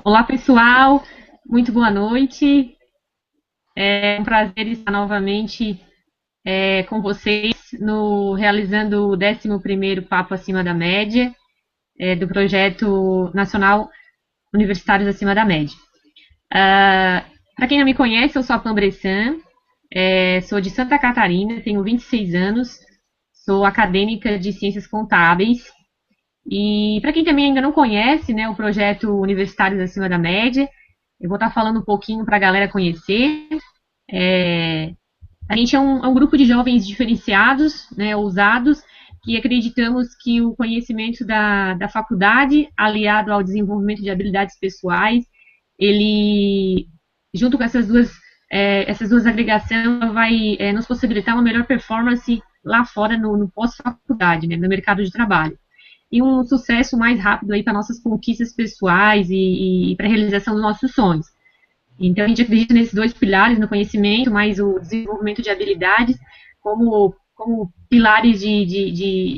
Olá, pessoal. Muito boa noite. É um prazer estar novamente com vocês no realizando o 11º Papo Acima da Média do Projeto Nacional Universitários Acima da Média. Para quem não me conhece, eu sou a Pam Bressan, sou de Santa Catarina, tenho 26 anos, sou acadêmica de Ciências Contábeis. E para quem também ainda não conhece, né, o projeto Universitários Acima da Média, eu vou estar falando um pouquinho para a galera conhecer. É, a gente é um grupo de jovens diferenciados, né, ousados, que acreditamos que o conhecimento da faculdade, aliado ao desenvolvimento de habilidades pessoais, ele, junto com essas duas agregações, vai nos possibilitar uma melhor performance lá fora no pós-faculdade, né, no mercado de trabalho. E um sucesso mais rápido aí para nossas conquistas pessoais e para a realização dos nossos sonhos. Então, a gente acredita nesses dois pilares, no conhecimento, mais o desenvolvimento de habilidades, como pilares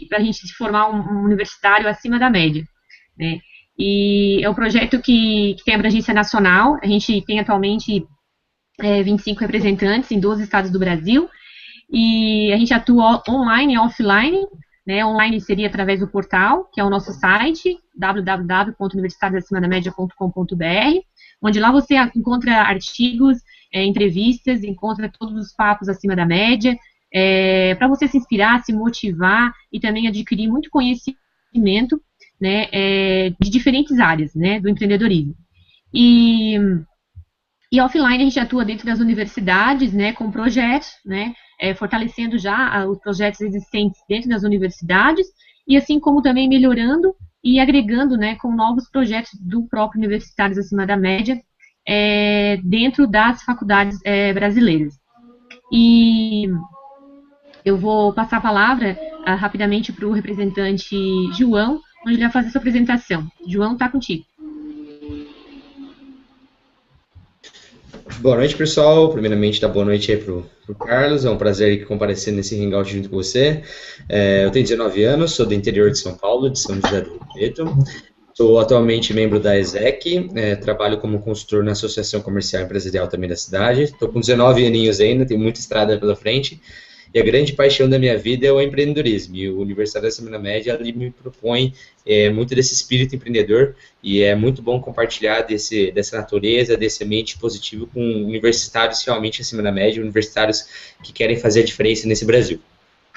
para a gente formar um universitário acima da média. Né? E é um projeto que tem abrangência nacional, a gente tem atualmente 25 representantes em 12 estados do Brasil, e a gente atua online e offline, né? Online seria através do portal, que é o nosso site, www.universitadosacimadamedia.com.br, onde lá você encontra artigos, entrevistas, encontra todos os papos acima da média, para você se inspirar, se motivar e também adquirir muito conhecimento, né, de diferentes áreas, né, do empreendedorismo. E offline a gente atua dentro das universidades, né, com projetos, né, fortalecendo já os projetos existentes dentro das universidades, e assim como também melhorando e agregando, né, com novos projetos do próprio Universitários Acima da Média, dentro das faculdades brasileiras. E eu vou passar a palavra rapidamente para o representante João, onde ele vai fazer sua apresentação. João, está contigo. Boa noite, pessoal. Primeiramente, boa noite aí pro Carlos. É um prazer comparecer nesse hangout junto com você. Eu tenho 19 anos, sou do interior de São Paulo, de São José do Rio Preto. Sou atualmente membro da ESEC, trabalho como consultor na Associação Comercial e Empresarial também da cidade. Estou com 19 aninhos ainda, tenho muita estrada pela frente. E a grande paixão da minha vida é o empreendedorismo. E o Universidade Acima da Média ali me propõe muito desse espírito empreendedor. E é muito bom compartilhar dessa natureza, desse ambiente positivo com universitários realmente acima da média, universitários que querem fazer a diferença nesse Brasil.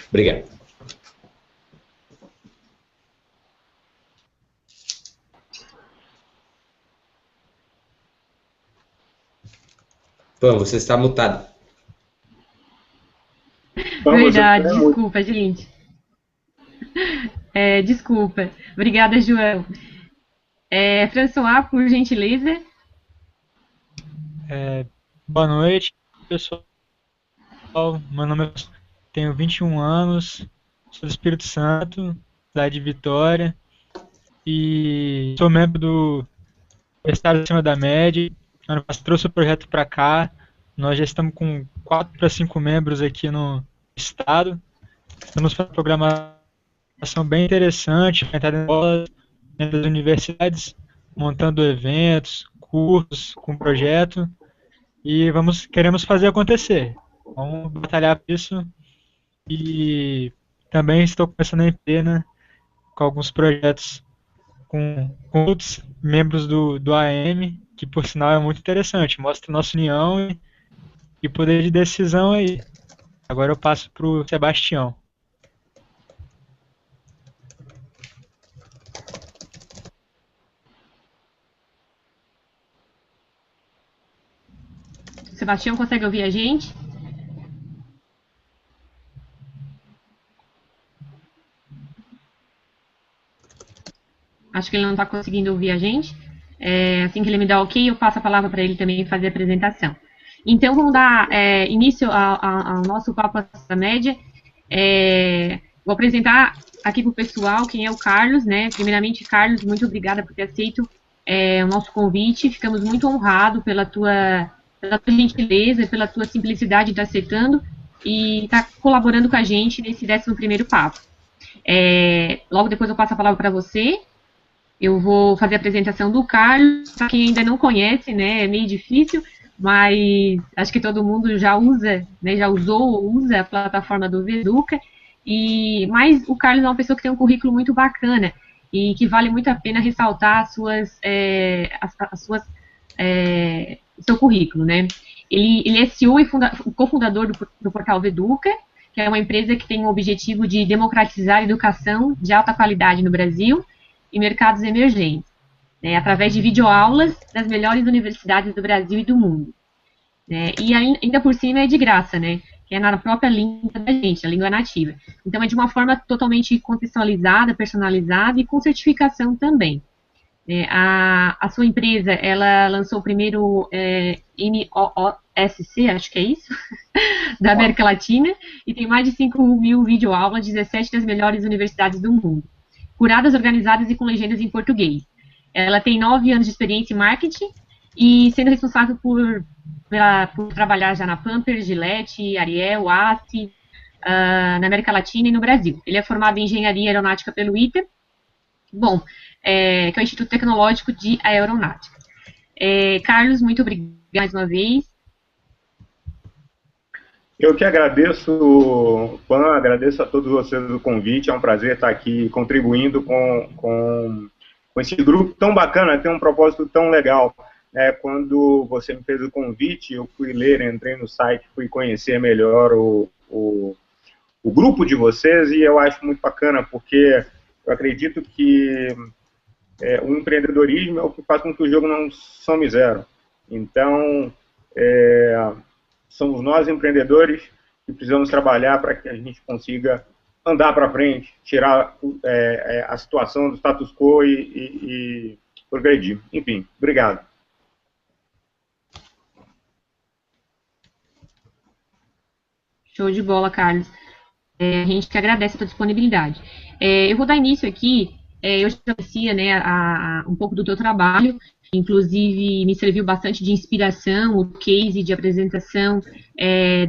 Obrigado. Pão, você está mutado. Verdade, desculpa, gente. Desculpa. Obrigada, João. François, por gentileza. Boa noite, pessoal. Meu nome é... Tenho 21 anos, sou do Espírito Santo, cidade de Vitória, e sou membro do Universidade Acima da Média. Ano passado trouxe o projeto para cá. Nós já estamos com 4 para 5 membros aqui no estado. Estamos fazendo uma programação bem interessante, dentro das universidades, montando eventos, cursos com projeto, e queremos fazer acontecer. Vamos batalhar por isso. E também estou começando a empreender, né, com alguns projetos com outros membros do AM, que por sinal é muito interessante, mostra nossa união e poder de decisão aí. Agora eu passo para o Sebastião. Sebastião, consegue ouvir a gente? Acho que ele não está conseguindo ouvir a gente. Assim que ele me dá ok, eu passo a palavra para ele também fazer a apresentação. Então, vamos dar início ao nosso Papo da Média. Vou apresentar aqui para o pessoal quem é o Carlos, né? Primeiramente, Carlos, muito obrigada por ter aceito o nosso convite. Ficamos muito honrados pela tua gentileza, pela tua simplicidade de estar aceitando e estar colaborando com a gente nesse 11º papo. Logo depois eu passo a palavra para você. Eu vou fazer a apresentação do Carlos, para quem ainda não conhece, né, é meio difícil, mas acho que todo mundo já usa, né, já usou ou usa a plataforma do Veduca, mas o Carlos é uma pessoa que tem um currículo muito bacana e que vale muito a pena ressaltar o seu currículo, né? Ele é CEO e cofundador do portal Veduca, que é uma empresa que tem o objetivo de democratizar a educação de alta qualidade no Brasil e mercados emergentes, né, através de videoaulas das melhores universidades do Brasil e do mundo. Né, e ainda por cima é de graça, né, que é na própria língua da gente, a língua nativa. Então é de uma forma totalmente contextualizada, personalizada e com certificação também. A sua empresa, ela lançou o primeiro MOOSC, acho que é isso, da América Latina, e tem mais de 5.000 videoaulas de 17 das melhores universidades do mundo, curadas, organizadas e com legendas em português. Ela tem 9 anos de experiência em marketing e sendo responsável por trabalhar já na Pampers, Gillette, Ariel, ASSI, na América Latina e no Brasil. Ele é formado em Engenharia Aeronáutica pelo ITA, que é o Instituto Tecnológico de Aeronáutica. Carlos, muito obrigada mais uma vez. Eu que agradeço, Pan, agradeço a todos vocês o convite, é um prazer estar aqui contribuindo com esse grupo tão bacana, tem um propósito tão legal. Quando você me fez o convite, eu fui ler, entrei no site, fui conhecer melhor o grupo de vocês e eu acho muito bacana, porque eu acredito que o empreendedorismo é o que faz com que o jogo não some zero. Então, somos nós, empreendedores, que precisamos trabalhar para que a gente consiga andar para frente, tirar a situação do status quo e progredir. Enfim, obrigado. Show de bola, Carlos. A gente que agradece a sua disponibilidade. Eu vou dar início aqui. Eu já conhecia, né, um pouco do teu trabalho, inclusive me serviu bastante de inspiração o case de apresentação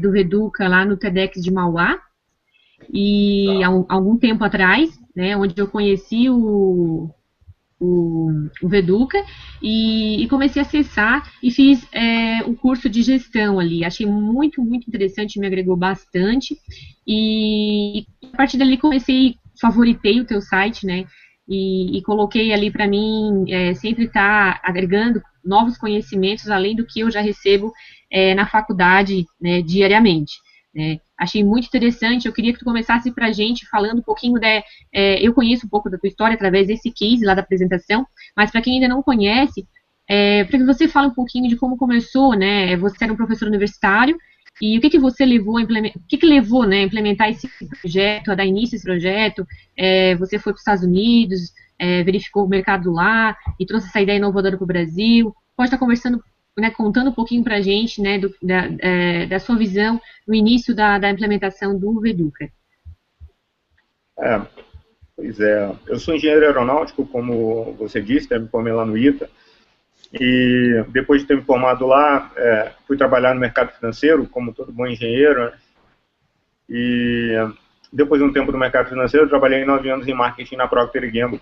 do Veduca lá no TEDx de Mauá, e há algum tempo atrás, né, onde eu conheci o Veduca e comecei a acessar e fiz o curso de gestão ali. Achei muito, muito interessante, me agregou bastante e a partir dali favoritei o teu site, né, e coloquei ali para mim sempre estar agregando novos conhecimentos além do que eu já recebo na faculdade, né, diariamente. Achei muito interessante, eu queria que tu começasse para a gente falando um pouquinho eu conheço um pouco da tua história através desse case lá da apresentação, mas para quem ainda não conhece, para que você fale um pouquinho de como começou, né, você era um professor universitário, e o que você levou a implementar, né, a implementar esse projeto, a dar início a esse projeto, você foi para os Estados Unidos, verificou o mercado lá, e trouxe essa ideia inovadora para o Brasil, pode estar conversando, né, contando um pouquinho para a gente, né, da sua visão no início da implementação do Veduca. Pois é, eu sou engenheiro aeronáutico, como você disse, me formei lá no ITA, e depois de ter me formado lá, fui trabalhar no mercado financeiro, como todo bom engenheiro, né? E depois de um tempo no mercado financeiro, eu trabalhei 9 anos em marketing na Procter & Gamble.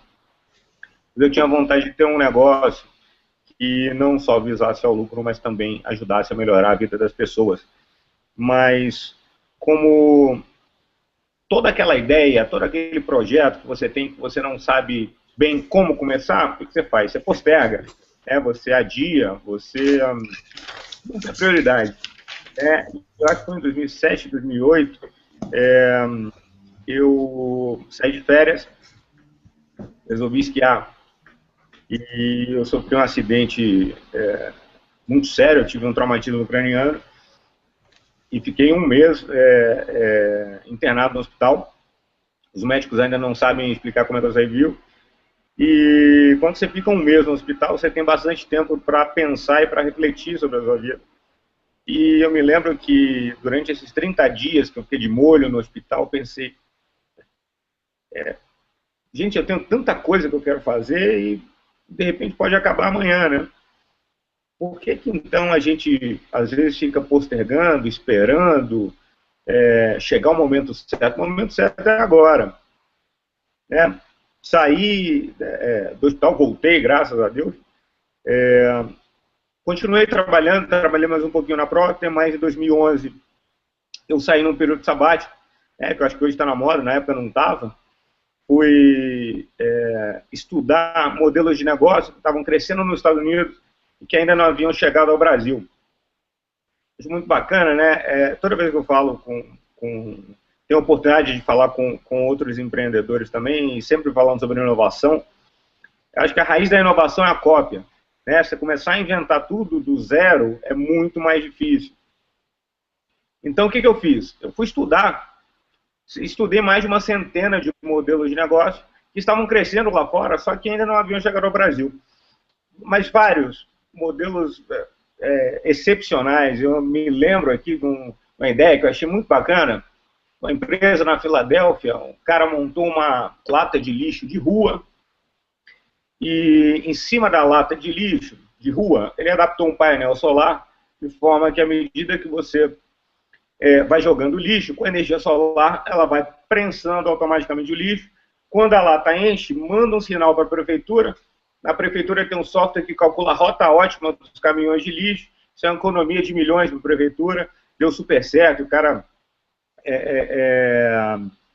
Eu tinha vontade de ter um negócio que não só visasse ao lucro, mas também ajudasse a melhorar a vida das pessoas. Mas, como toda aquela ideia, todo aquele projeto que você tem, que você não sabe bem como começar, o que você faz? Você posterga, você adia, você não tem prioridade. Eu acho que foi em 2007, 2008, eu saí de férias, resolvi esquiar, e eu sofri um acidente muito sério, eu tive um traumatismo craniano, e fiquei um mês internado no hospital. Os médicos ainda não sabem explicar como é que eu saí vivo. E quando você fica um mês no hospital, você tem bastante tempo para pensar e para refletir sobre a sua vida. E eu me lembro que durante esses 30 dias que eu fiquei de molho no hospital, pensei, gente, eu tenho tanta coisa que eu quero fazer e de repente pode acabar amanhã, né? Por que então a gente às vezes fica postergando, esperando chegar o momento certo? O momento certo é agora, né? saí do hospital, voltei, graças a Deus. Continuei trabalhando, trabalhei mais um pouquinho na Procter, mas em 2011 eu saí num período sabático, que eu acho que hoje está na moda, na época não estava. Fui estudar modelos de negócio que estavam crescendo nos Estados Unidos e que ainda não haviam chegado ao Brasil. Isso é muito bacana, né? Toda vez que eu falo tenho a oportunidade de falar com outros empreendedores também, e sempre falando sobre inovação, eu acho que a raiz da inovação é a cópia. Né? Você começar a inventar tudo do zero é muito mais difícil. Então, o que eu fiz? Eu fui estudei mais de uma centena de modelos de negócio que estavam crescendo lá fora, só que ainda não haviam chegado ao Brasil. Mas vários modelos excepcionais. Eu me lembro aqui de uma ideia que eu achei muito bacana. Uma empresa na Filadélfia, um cara montou uma lata de lixo de rua e em cima da lata de lixo de rua, ele adaptou um painel solar de forma que à medida que você vai jogando lixo, com energia solar, ela vai prensando automaticamente o lixo. Quando a lata enche, manda um sinal para a prefeitura. Na prefeitura tem um software que calcula a rota ótima dos caminhões de lixo. Isso é uma economia de milhões para a prefeitura. Deu super certo. O cara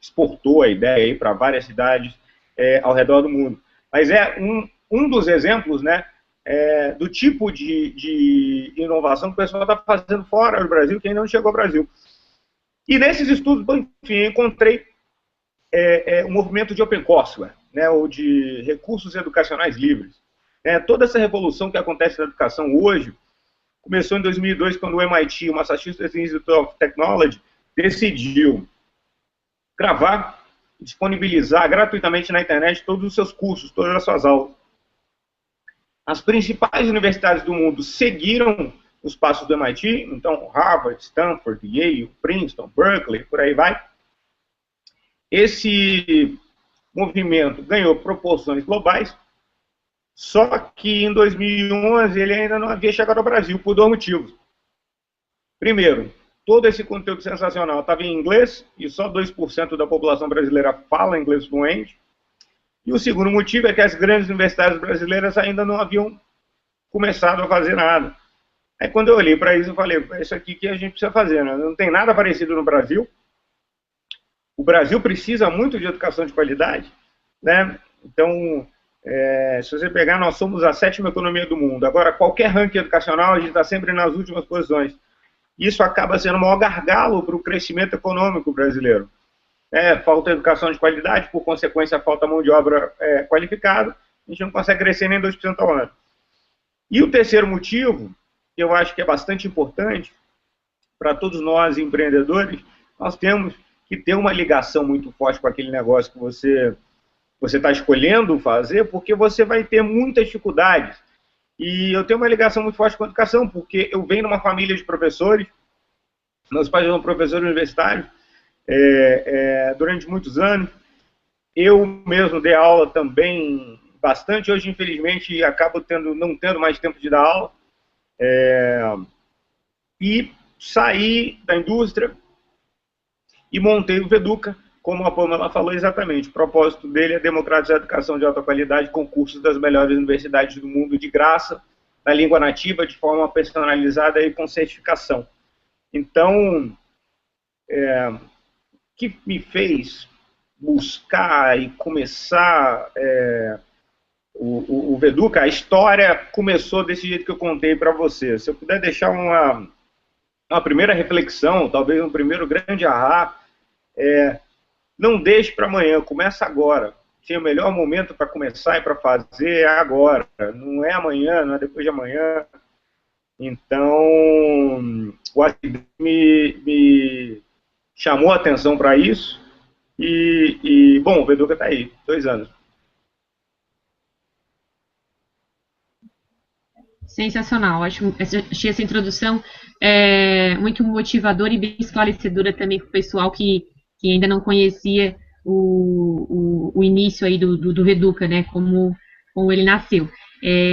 exportou a ideia aí para várias cidades ao redor do mundo. Mas é um dos exemplos, né, do tipo de inovação que o pessoal está fazendo fora do Brasil, que ainda não chegou ao Brasil. E nesses estudos, enfim, encontrei um movimento de open courseware, né, ou de recursos educacionais livres. Toda essa revolução que acontece na educação hoje começou em 2002, quando o MIT, o Massachusetts Institute of Technology, decidiu gravar e disponibilizar gratuitamente na internet todos os seus cursos, todas as suas aulas. As principais universidades do mundo seguiram os passos do MIT, então Harvard, Stanford, Yale, Princeton, Berkeley, por aí vai. Esse movimento ganhou proporções globais, só que em 2011 ele ainda não havia chegado ao Brasil, por dois motivos. Primeiro, todo esse conteúdo sensacional estava em inglês, e só 2% da população brasileira fala inglês fluente. E o segundo motivo é que as grandes universidades brasileiras ainda não haviam começado a fazer nada. Aí quando eu olhei para isso, eu falei, é isso aqui que a gente precisa fazer, né? Não tem nada parecido no Brasil. O Brasil precisa muito de educação de qualidade, né? Então, se você pegar, nós somos a 7ª economia do mundo. Agora, qualquer ranking educacional, a gente está sempre nas últimas posições. Isso acaba sendo o maior gargalo para o crescimento econômico brasileiro. Falta educação de qualidade, por consequência, falta mão de obra qualificada, a gente não consegue crescer nem 2% ao ano. E o terceiro motivo, que eu acho que é bastante importante para todos nós empreendedores, nós temos que ter uma ligação muito forte com aquele negócio que você está escolhendo fazer, porque você vai ter muitas dificuldades. E eu tenho uma ligação muito forte com a educação, porque eu venho de uma família de professores, meus pais são professores universitários, durante muitos anos. Eu mesmo dei aula também bastante. Hoje, infelizmente, acabo não tendo mais tempo de dar aula. E saí da indústria e montei o Veduca, como a Pamela falou exatamente. O propósito dele é democratizar a educação de alta qualidade com cursos das melhores universidades do mundo de graça, na língua nativa, de forma personalizada e com certificação. Então, que me fez buscar e começar o Veduca, a história começou desse jeito que eu contei para você. Se eu puder deixar uma primeira reflexão, talvez um primeiro grande ahá, não deixe para amanhã, começa agora. O melhor momento para começar e para fazer é agora, não é amanhã, não é depois de amanhã. Então, o acidente me chamou a atenção para isso e, bom, o Veduca está aí, 2 anos. Sensacional, achei essa introdução muito motivadora e bem esclarecedora também para o pessoal que ainda não conhecia o início aí do Veduca, né, como ele nasceu.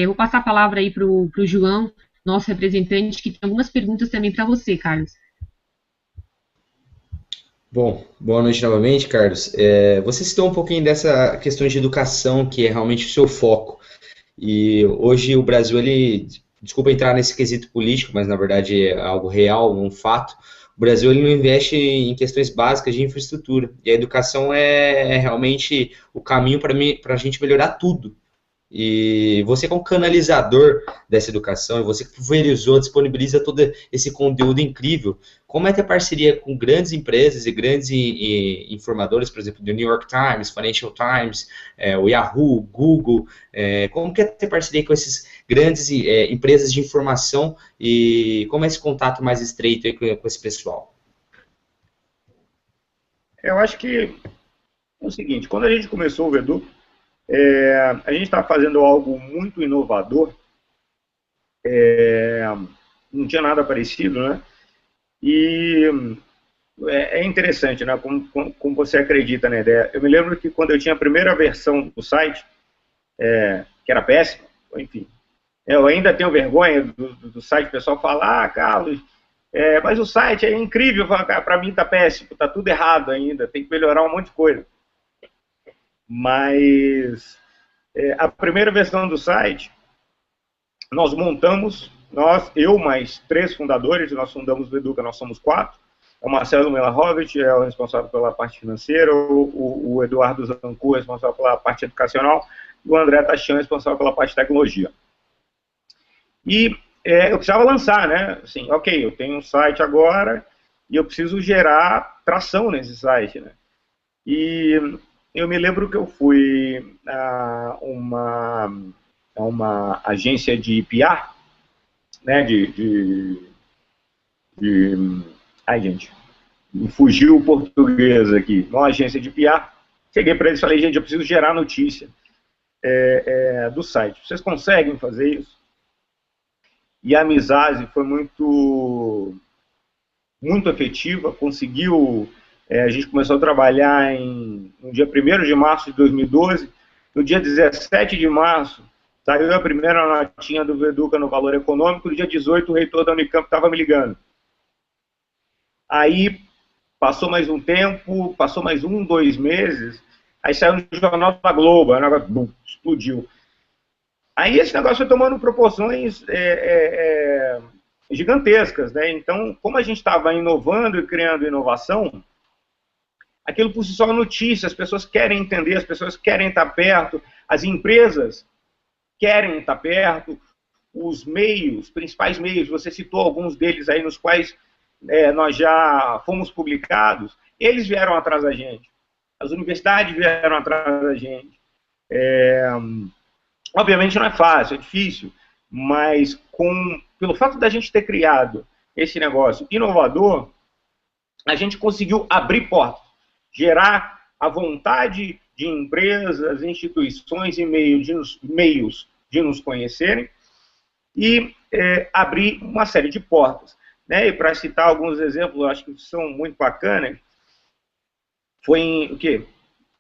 Vou passar a palavra aí para o João, nosso representante, que tem algumas perguntas também para você, Carlos. Bom, boa noite novamente, Carlos. Você citou um pouquinho dessa questão de educação, que é realmente o seu foco. E hoje o Brasil, desculpa entrar nesse quesito político, mas na verdade é algo real, um fato. O Brasil ele não investe em questões básicas de infraestrutura. E a educação é realmente o caminho para a gente melhorar tudo. E você, como canalizador dessa educação, e você que pulverizou, disponibiliza todo esse conteúdo incrível, como é ter parceria com grandes empresas e grandes informadores, por exemplo, do New York Times, Financial Times, o Yahoo, Google, como que é ter parceria com essas grandes empresas de informação e como é esse contato mais estreito aí com esse pessoal? Eu acho que é o seguinte, quando a gente começou o Vedu, a gente está fazendo algo muito inovador, não tinha nada parecido, né? E é interessante, né? Como você acredita na ideia. Eu me lembro que quando eu tinha a primeira versão do site, que era péssima, enfim, eu ainda tenho vergonha do site, o pessoal fala, Carlos, mas o site é incrível, para mim está péssimo, está tudo errado ainda, tem que melhorar um monte de coisa. Mas a primeira versão do site, nós montamos, eu mais 3 fundadores, nós fundamos o Educa, nós somos 4, o Marcelo Melahovic é o responsável pela parte financeira, o Eduardo Zancu é responsável pela parte educacional, e o André Tachan é responsável pela parte de tecnologia. E eu precisava lançar, né? Assim, ok, eu tenho um site agora e eu preciso gerar tração nesse site, né? E eu me lembro que eu fui a uma agência de PR, né? Ai, gente, me fugiu o português aqui. Uma agência de PR. Cheguei para eles e falei, gente, eu preciso gerar notícia do site. Vocês conseguem fazer isso? E a amizade foi muito efetiva, conseguiu, a gente começou a trabalhar no dia 1º de março de 2012, no dia 17 de março, saiu a primeira notinha do Veduca no Valor Econômico, no dia 18 o reitor da Unicamp estava me ligando. Aí, passou mais um tempo, passou mais 1, 2 meses, aí saiu no Jornal da Globo, aí o negócio explodiu. Aí esse negócio foi tomando proporções gigantescas, né? Então, como a gente estava inovando e criando inovação, aquilo por si só é notícia, as pessoas querem entender, as pessoas querem estar perto, as empresas querem estar perto, os meios, principais meios, você citou alguns deles aí nos quais nós já fomos publicados, eles vieram atrás da gente, as universidades vieram atrás da gente. Obviamente não é fácil, é difícil, mas pelo fato da gente ter criado esse negócio inovador, a gente conseguiu abrir portas, gerar a vontade de empresas, instituições e meios de nos conhecerem e abrir uma série de portas. Né? E para citar alguns exemplos, eu acho que são muito bacanas, foi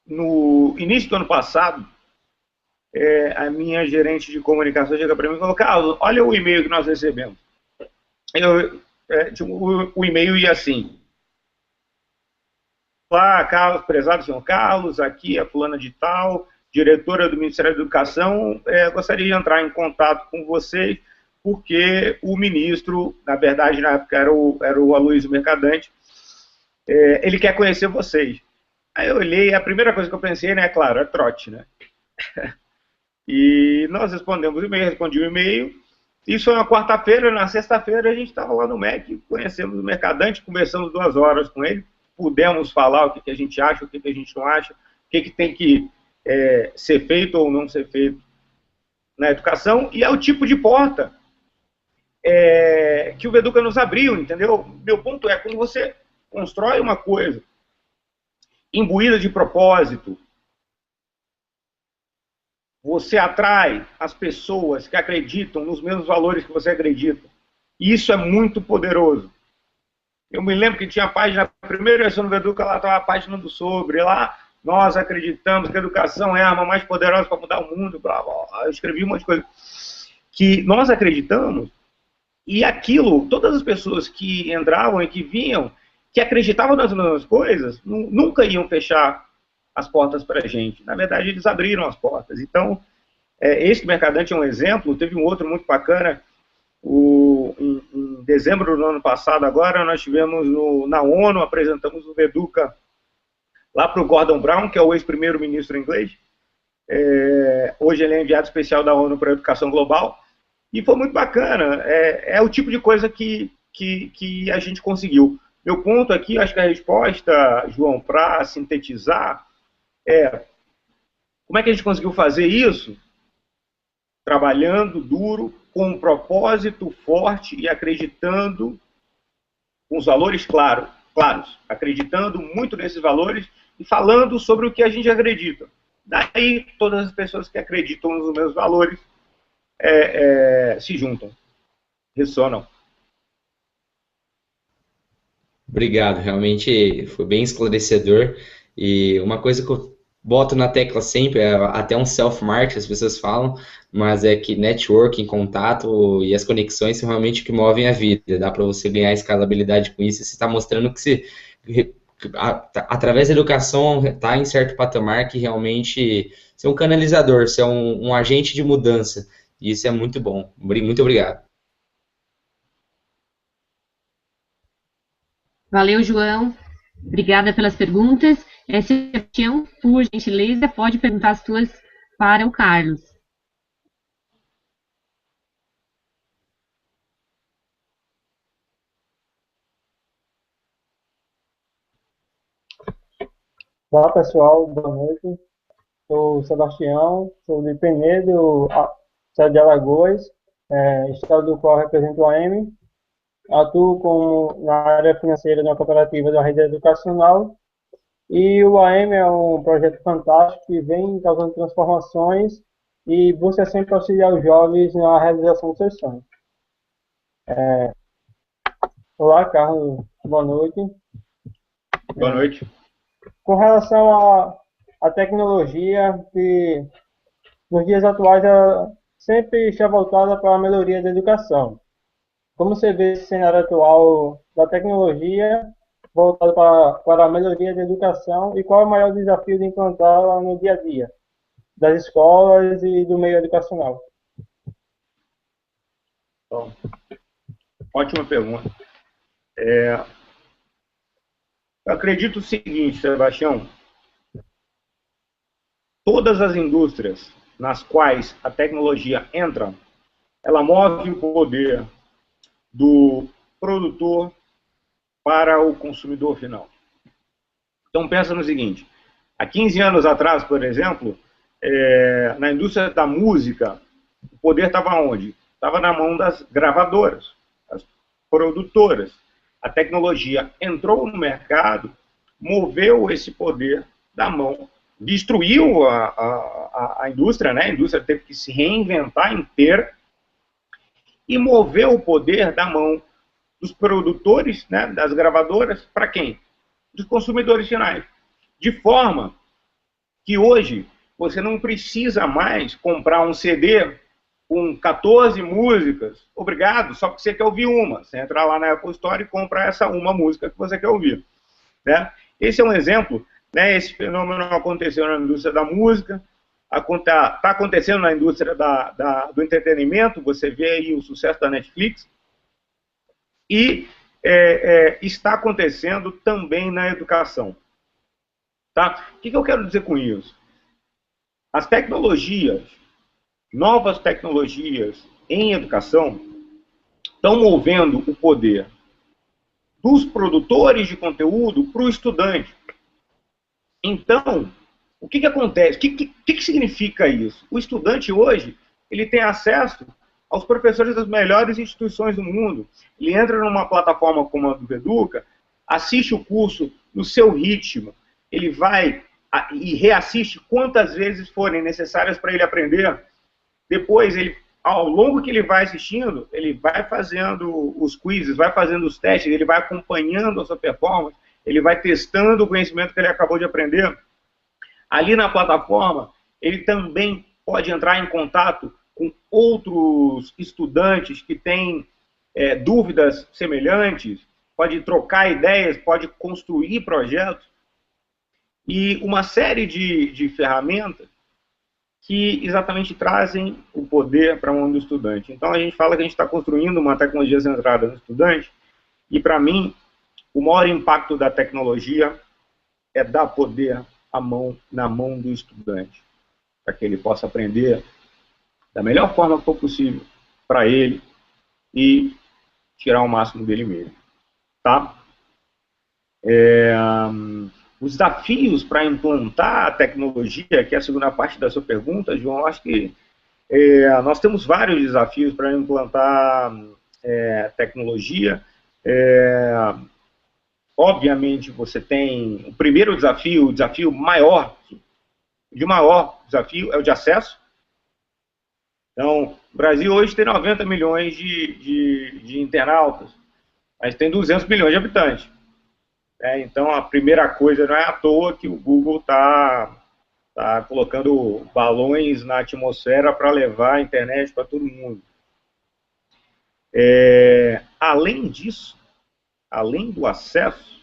no início do ano passado, a minha gerente de comunicação chega para mim e falou, Carlos, olha o e-mail que nós recebemos. O e-mail ia assim, olá, Carlos, prezado senhor Carlos, aqui é fulana de tal, diretora do Ministério da Educação, gostaria de entrar em contato com vocês, porque o ministro, na verdade, na época era o Aloysio Mercadante, ele quer conhecer vocês. Aí eu olhei, a primeira coisa que eu pensei, né, claro, é trote, né? E nós respondemos o e-mail, respondi o e-mail. Isso foi uma quarta-feira, na sexta-feira a gente estava lá no MEC, conhecemos o Mercadante, conversamos 2 horas com ele, pudemos falar o que a gente acha, o que a gente não acha, o que tem que ser feito ou não ser feito na educação, e é o tipo de porta que o Veduca nos abriu, entendeu? Meu ponto é, quando você constrói uma coisa imbuída de propósito, você atrai as pessoas que acreditam nos mesmos valores que você acredita. E isso é muito poderoso. Eu me lembro que tinha a página, a primeira versão do Veduca, lá estava a página do Sobre, lá nós acreditamos que a educação é a arma mais poderosa para mudar o mundo, blá, blá. Eu escrevi um monte de coisa. Que nós acreditamos, e aquilo, todas as pessoas que entravam e que vinham, que acreditavam nas mesmas coisas, nunca iam fechar as portas para a gente. Na verdade, eles abriram as portas. Então, esse Mercadante é um exemplo. Teve um outro muito bacana. Em dezembro do ano passado, agora, nós tivemos na ONU, apresentamos o Veduca lá para o Gordon Brown, que é o ex-primeiro-ministro inglês. Hoje ele é enviado especial da ONU para a Educação Global. E foi muito bacana. É o tipo de coisa que a gente conseguiu. Meu ponto aqui, acho que a resposta, João, para sintetizar, como é que a gente conseguiu fazer isso? Trabalhando duro, com um propósito forte e acreditando, com os valores claros, acreditando muito nesses valores e falando sobre o que a gente acredita. Daí, todas as pessoas que acreditam nos meus valores se juntam, ressonam. Obrigado, realmente foi bem esclarecedor. E uma coisa que eu boto na tecla sempre, até um self-marketing, as pessoas falam, mas é que networking, contato e as conexões são realmente o que movem a vida. Dá para você ganhar escalabilidade com isso. Você está mostrando que você, através da educação, está em certo patamar que realmente você é um canalizador, você é um agente de mudança. E isso é muito bom. Muito obrigado. Valeu, João. Obrigada pelas perguntas. Sebastião, por gentileza, pode perguntar as tuas para o Carlos. Olá, pessoal. Boa noite. Sou o Sebastião, sou de Penedo, estado de Alagoas, estado do qual represento o AM. Atuo na área financeira de uma cooperativa da rede educacional. E o AM é um projeto fantástico que vem causando transformações e busca sempre auxiliar os jovens na realização dos seus sonhos. Olá, Carlos. Boa noite. Boa noite. Com relação à tecnologia, que nos dias atuais sempre está voltada para a melhoria da educação. Como você vê esse cenário atual da tecnologia voltado para a melhoria da educação e qual é o maior desafio de implantá-la no dia a dia das escolas e do meio educacional? Bom, ótima pergunta. Eu acredito o seguinte, Sebastião. Todas as indústrias nas quais a tecnologia entra, ela move o poder do produtor para o consumidor final. Então, pensa no seguinte. Há 15 anos atrás, por exemplo, na indústria da música, o poder estava onde? Estava na mão das gravadoras, das produtoras. A tecnologia entrou no mercado, moveu esse poder da mão, destruiu a indústria, né? A indústria teve que se reinventar inteira e moveu o poder da mão dos produtores, né, das gravadoras, para quem? Dos consumidores finais. De forma que hoje você não precisa mais comprar um CD com 14 músicas, obrigado, só porque você quer ouvir uma. Você entra lá na Apple Store e compra essa uma música que você quer ouvir. Né? Esse é um exemplo, né? Esse fenômeno aconteceu na indústria da música, está acontecendo na indústria do entretenimento, você vê aí o sucesso da Netflix, e está acontecendo também na educação. Tá? O que eu quero dizer com isso? As tecnologias, novas tecnologias em educação, estão movendo o poder dos produtores de conteúdo para o estudante. Então, o que acontece? O que significa isso? O estudante hoje, ele tem acesso aos professores das melhores instituições do mundo. Ele entra numa plataforma como a do Veduca, assiste o curso no seu ritmo, ele vai e reassiste quantas vezes forem necessárias para ele aprender. Depois, ao longo que ele vai assistindo, ele vai fazendo os quizzes, vai fazendo os testes, ele vai acompanhando a sua performance, ele vai testando o conhecimento que ele acabou de aprender. Ali na plataforma, ele também pode entrar em contato com outros estudantes que têm dúvidas semelhantes, pode trocar ideias, pode construir projetos, e uma série de ferramentas que exatamente trazem o poder para a mão do estudante. Então, a gente fala que a gente está construindo uma tecnologia centrada no estudante, e, para mim, o maior impacto da tecnologia é dar poder na mão do estudante, para que ele possa aprender da melhor forma que for possível para ele e tirar o máximo dele mesmo. Tá? Os desafios para implantar a tecnologia, que é a segunda parte da sua pergunta, João, acho que nós temos vários desafios para implantar tecnologia. Obviamente, você tem o primeiro desafio, o desafio maior, de maior desafio, é o de acesso. Então, o Brasil hoje tem 90 milhões de internautas, mas tem 200 milhões de habitantes. Então, a primeira coisa, não é à toa que o Google está colocando balões na atmosfera para levar a internet para todo mundo. Além disso, além do acesso,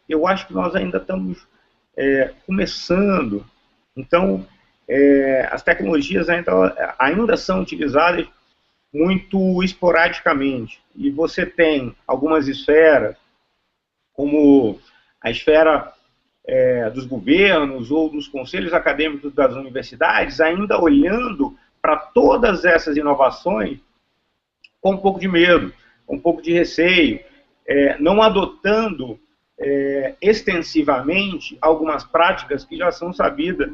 eu acho que nós ainda estamos começando. Então, as tecnologias ainda são utilizadas muito esporadicamente. E você tem algumas esferas, como a esfera dos governos ou dos conselhos acadêmicos das universidades, ainda olhando para todas essas inovações com um pouco de medo, com um pouco de receio, não adotando extensivamente algumas práticas que já são sabidas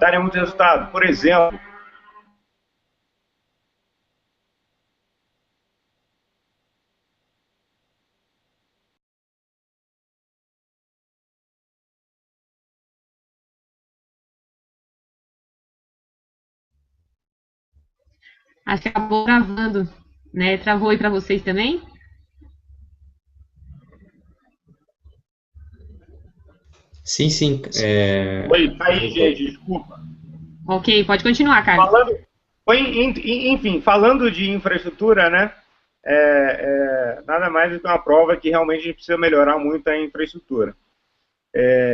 darem muito resultado. Por exemplo, Acho que acabou gravando, né? Travou aí para vocês também? Sim, sim. Oi, aí, gente, desculpa. Ok, pode continuar, Carlos. Enfim, falando de infraestrutura, né? Nada mais do que uma prova que realmente a gente precisa melhorar muito a infraestrutura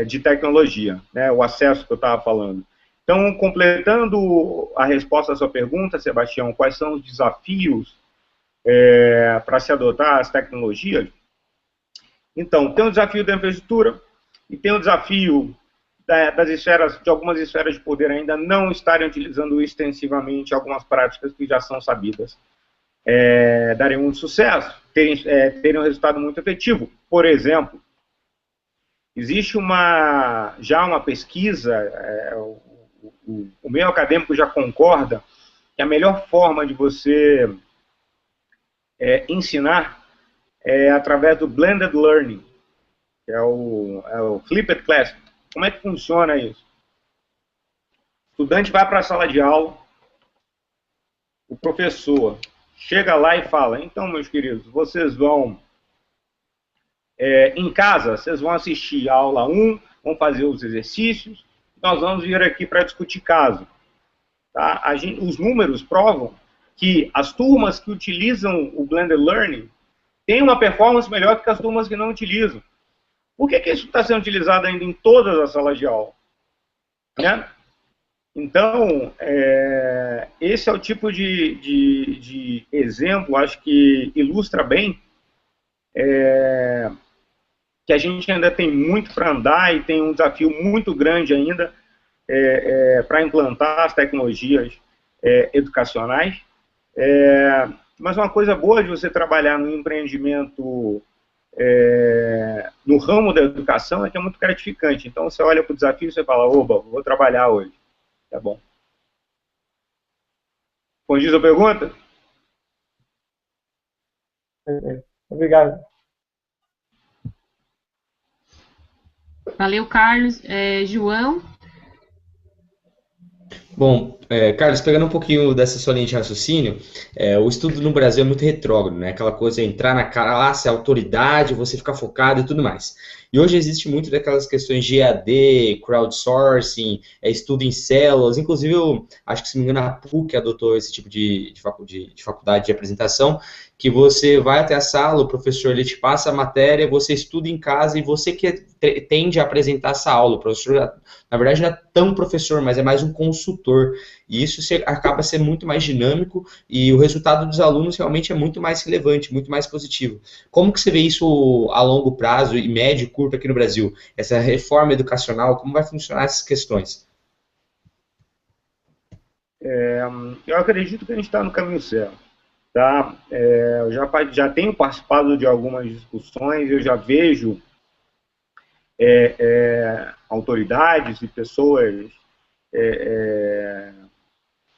de tecnologia, né? O acesso que eu estava falando. Então, completando a resposta à sua pergunta, Sebastião, quais são os desafios para se adotar as tecnologias? Então, tem o desafio da infraestrutura e tem o desafio das esferas, de algumas esferas de poder ainda não estarem utilizando extensivamente algumas práticas que já são sabidas darem muito sucesso, terem um resultado muito efetivo. Por exemplo, existe já uma pesquisa, o meio acadêmico já concorda que a melhor forma de você ensinar é através do blended learning, que é o flipped classroom. Como é que funciona isso? O estudante vai para a sala de aula, o professor chega lá e fala: então, meus queridos, vocês vão em casa, vocês vão assistir a aula 1, vão fazer os exercícios, nós vamos vir aqui para discutir caso. Tá? Os números provam que as turmas que utilizam o blended learning têm uma performance melhor do que as turmas que não utilizam. Por que isso está sendo utilizado ainda em todas as salas de aula? Né? Então, esse é o tipo de exemplo, acho que ilustra bem que a gente ainda tem muito para andar e tem um desafio muito grande ainda para implantar as tecnologias educacionais. Mas uma coisa boa de você trabalhar no empreendimento no ramo da educação é que é muito gratificante. Então, você olha para o desafio e você fala: oba, vou trabalhar hoje. Tá bom. Respondi a pergunta? Obrigado. Valeu, Carlos. João? Bom, Carlos, pegando um pouquinho dessa sua linha de raciocínio, o estudo no Brasil é muito retrógrado, né? Aquela coisa de entrar na classe, a autoridade, você ficar focado e tudo mais. E hoje existe muito daquelas questões de EAD, crowdsourcing, estudo em células. Inclusive, eu acho que, se não me engano, a PUC adotou esse tipo de faculdade de apresentação, que você vai até a sala, o professor ele te passa a matéria, você estuda em casa e você que tende a apresentar essa aula. O professor, na verdade, não é tão professor, mas é mais um consultor. E isso acaba sendo muito mais dinâmico e o resultado dos alunos realmente é muito mais relevante, muito mais positivo. Como que você vê isso a longo prazo e médio e curto aqui no Brasil? Essa reforma educacional, como vai funcionar essas questões? Eu acredito que a gente está no caminho certo. Tá? Eu já tenho participado de algumas discussões, eu já vejo autoridades e pessoas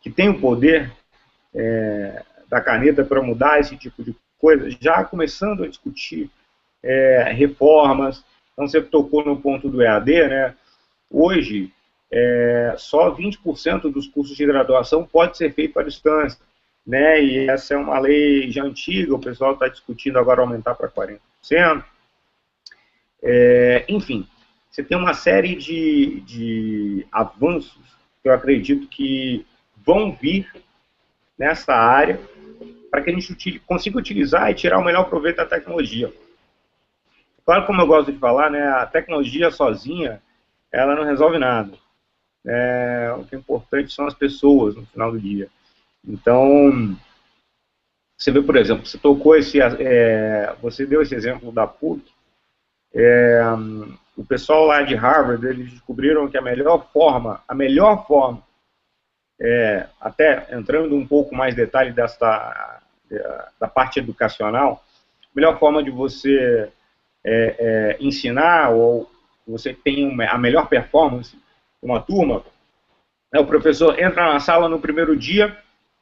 que têm o poder da caneta para mudar esse tipo de coisa, já começando a discutir reformas. Então, você tocou no ponto do EAD, né? Hoje, só 20% dos cursos de graduação pode ser feito à distância, né? E essa é uma lei já antiga, o pessoal está discutindo agora aumentar para 40%. Enfim, você tem uma série de avanços que eu acredito que vão vir nessa área para que a gente consiga utilizar e tirar o melhor proveito da tecnologia. Claro, como eu gosto de falar, né, a tecnologia sozinha, ela não resolve nada. O que é importante são as pessoas no final do dia. Então, você vê, por exemplo, você deu esse exemplo da PUC, o pessoal lá de Harvard, eles descobriram que a melhor forma, até entrando um pouco mais em detalhe da parte educacional, a melhor forma de você ensinar ou você tem a melhor performance uma turma, o professor entra na sala no primeiro dia,